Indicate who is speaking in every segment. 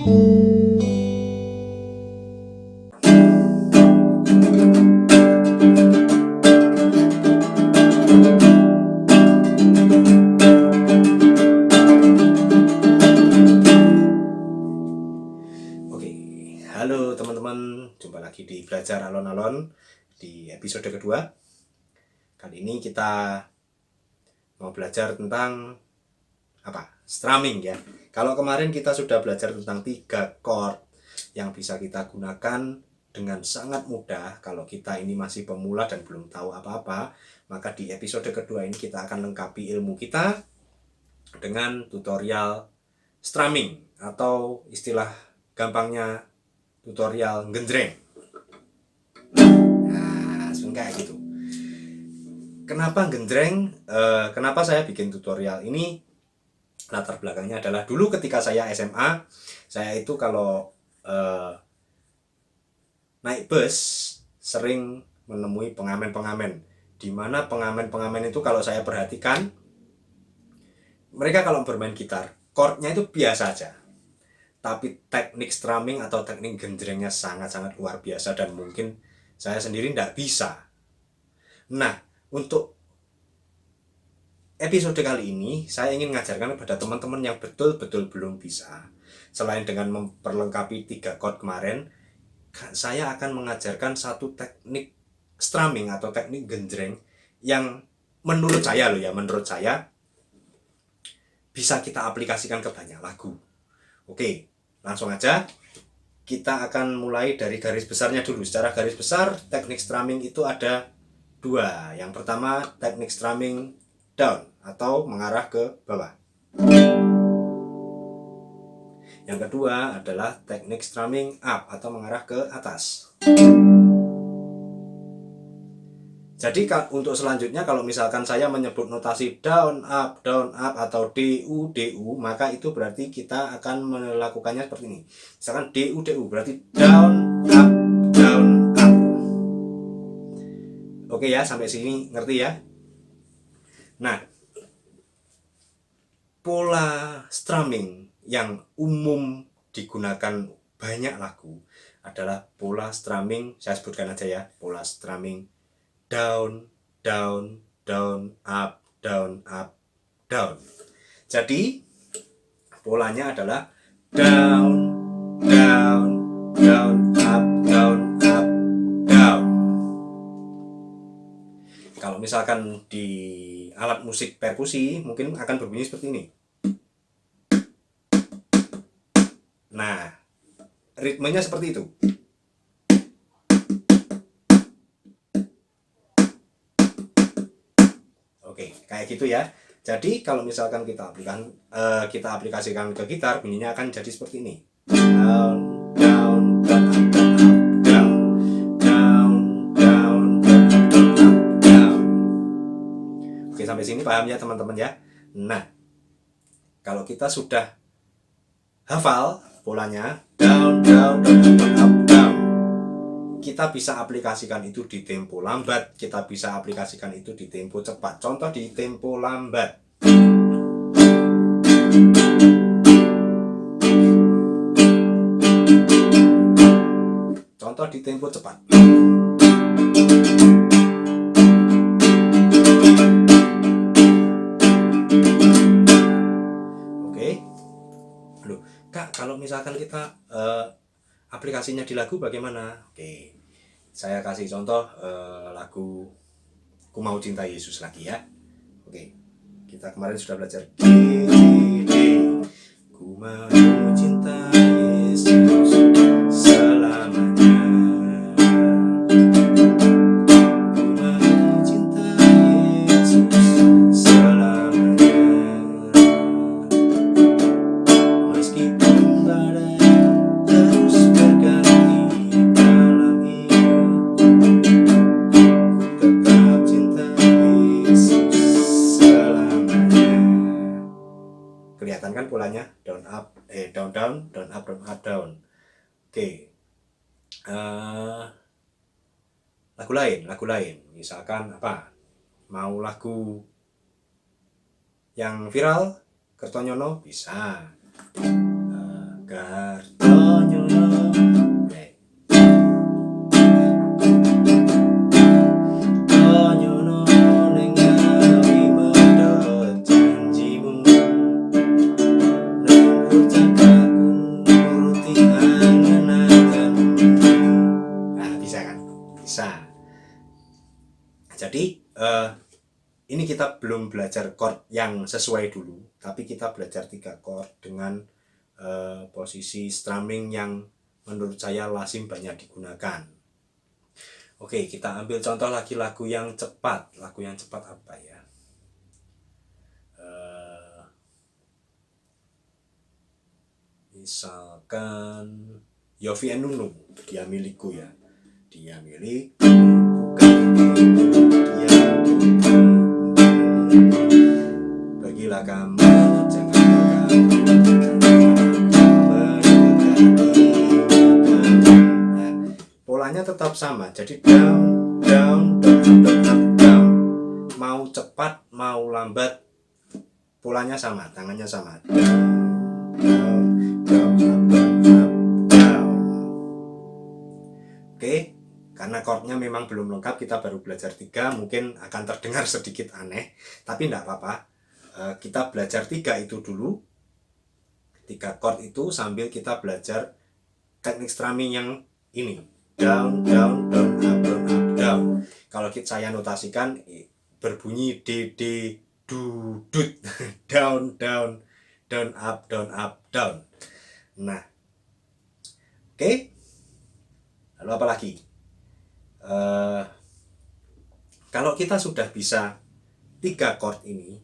Speaker 1: Halo teman-teman, jumpa lagi di Belajar Alon-Alon di episode kedua. Kali ini kita mau belajar tentang strumming ya. Kalau kemarin kita sudah belajar tentang 3 chord yang bisa kita gunakan dengan sangat mudah. Kalau kita ini masih pemula dan belum tahu apa-apa, maka di episode kedua ini kita akan lengkapi ilmu kita dengan tutorial strumming atau istilah gampangnya tutorial genjreng. Nah, kayak gitu. Kenapa genjreng? Kenapa saya bikin tutorial ini? Latar belakangnya adalah dulu ketika saya SMA, saya itu kalau naik bus sering menemui pengamen-pengamen. Di mana pengamen-pengamen itu kalau saya perhatikan, mereka kalau bermain gitar, chordnya itu biasa aja. Tapi teknik strumming atau teknik genjrengnya sangat-sangat luar biasa dan mungkin saya sendiri tidak bisa. Nah, untuk episode kali ini saya ingin mengajarkan kepada teman-teman yang betul-betul belum bisa. Selain dengan memperlengkapi 3 chord kemarin, saya akan mengajarkan satu teknik strumming atau teknik genjreng yang menurut saya bisa kita aplikasikan ke banyak lagu. Oke, langsung aja kita akan mulai dari garis besarnya dulu. Secara garis besar, teknik strumming itu ada 2. Yang pertama, teknik strumming down atau mengarah ke bawah. Yang kedua adalah teknik strumming up atau mengarah ke atas. Jadi untuk selanjutnya kalau misalkan saya menyebut notasi down up atau DU, maka itu berarti kita akan melakukannya seperti ini. Misalkan DU berarti down up. Oke ya, sampai sini ngerti ya? Nah, pola strumming yang umum digunakan banyak lagu adalah pola strumming, saya sebutkan aja ya, pola strumming down, up, down. Jadi polanya adalah down, up, down. Kalau misalkan di alat musik perkusi mungkin akan berbunyi seperti ini. Nah, ritmenya seperti itu. Oke, kayak gitu ya. Jadi kalau misalkan kita aplikasikan ke gitar, bunyinya akan jadi seperti ini. Down, Oke, sampai sini paham ya teman-teman ya. Nah, kalau kita sudah hafal polanya down, up, kita bisa aplikasikan itu di tempo lambat, kita bisa aplikasikan itu di tempo cepat. Contoh di tempo lambat. Contoh di tempo cepat. Oke. Loh, Kak, kalau misalkan kita aplikasinya di lagu bagaimana? Oke, saya kasih contoh lagu Ku Mau Cinta Yesus lagi ya. Oke, kita kemarin sudah belajar G, D. Ku mau cinta Yesus selamanya. Ku mau cinta Yesus selamanya. Meskipun badai terus berganti dalam hidupku, tetap cinta Yesus selamanya. Kelihatan kan polanya? Down up, down up, down. Oke. Lagu lain. Misalkan mau lagu yang viral, Kertonyono bisa. Kartonyono. Oke. Tonyono ning gawe medhot janjimu. Nurut cakapku nuruti angen-angenmu. Nah, bisa kan? Bisa. Jadi ini kita belum belajar chord yang sesuai dulu, tapi kita belajar 3 chord dengan posisi strumming yang menurut saya lazim banyak digunakan. Oke, kita ambil contoh lagi lagu yang cepat. Lagu yang cepat apa ya? Misalkan Yovie and Nunu, Dia Milikku ya. Dia milikku, bukan dia bagilah kamu, jangan polanya tetap sama, jadi down, down, down, down, up, down. Mau cepat, mau lambat, polanya sama, tangannya sama. Down, down, down, up, down, up, down. Oke, karena chordnya memang belum lengkap, kita baru belajar 3, mungkin akan terdengar sedikit aneh, tapi tidak apa-apa. Kita belajar 3 itu dulu, 3 chord itu sambil kita belajar teknik strumming yang ini, down, down, down, up, down, up, down. Kalau saya notasikan berbunyi D, D, du, dut, down, down, down, up, down. Nah, oke. Lalu apa lagi? Kalau kita sudah bisa 3 chord ini,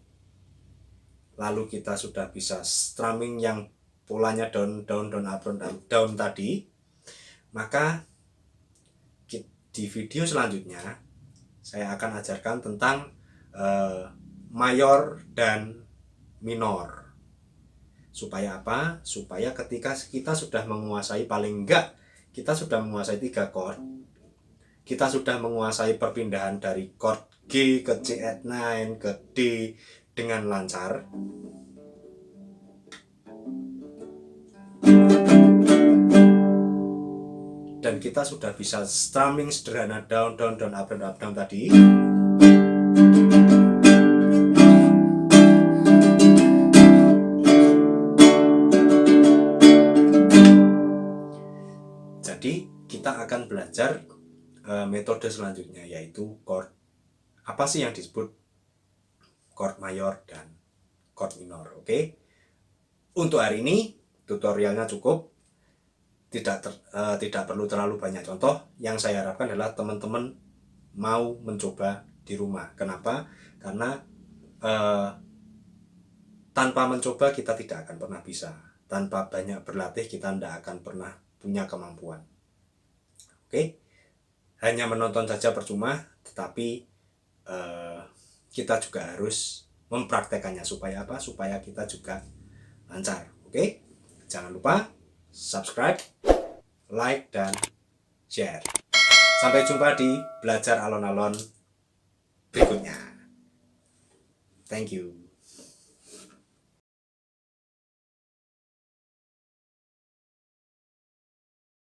Speaker 1: lalu kita sudah bisa strumming yang polanya down, down, down, up, down tadi, maka di video selanjutnya saya akan ajarkan tentang mayor dan minor. Supaya apa? Supaya ketika kita sudah menguasai, paling enggak kita sudah menguasai 3 chord, kita sudah menguasai perpindahan dari chord G ke C9 ke D dengan lancar, dan kita sudah bisa strumming sederhana down, down, down, up, down tadi. Jadi kita akan belajar metode selanjutnya, yaitu chord. Apa sih yang disebut chord mayor dan chord minor? Oke. Untuk hari ini tutorialnya cukup. Tidak perlu terlalu banyak contoh. Yang saya harapkan adalah teman-teman mau mencoba di rumah. Kenapa? Karena tanpa mencoba kita tidak akan pernah bisa. Tanpa banyak berlatih kita tidak akan pernah punya kemampuan. Oke? Hanya menonton saja percuma, tetapi kita juga harus mempraktekannya. Supaya apa? Supaya kita juga lancar. Oke? Jangan lupa subscribe, like, dan share. Sampai jumpa di belajar alon-alon berikutnya. Thank you.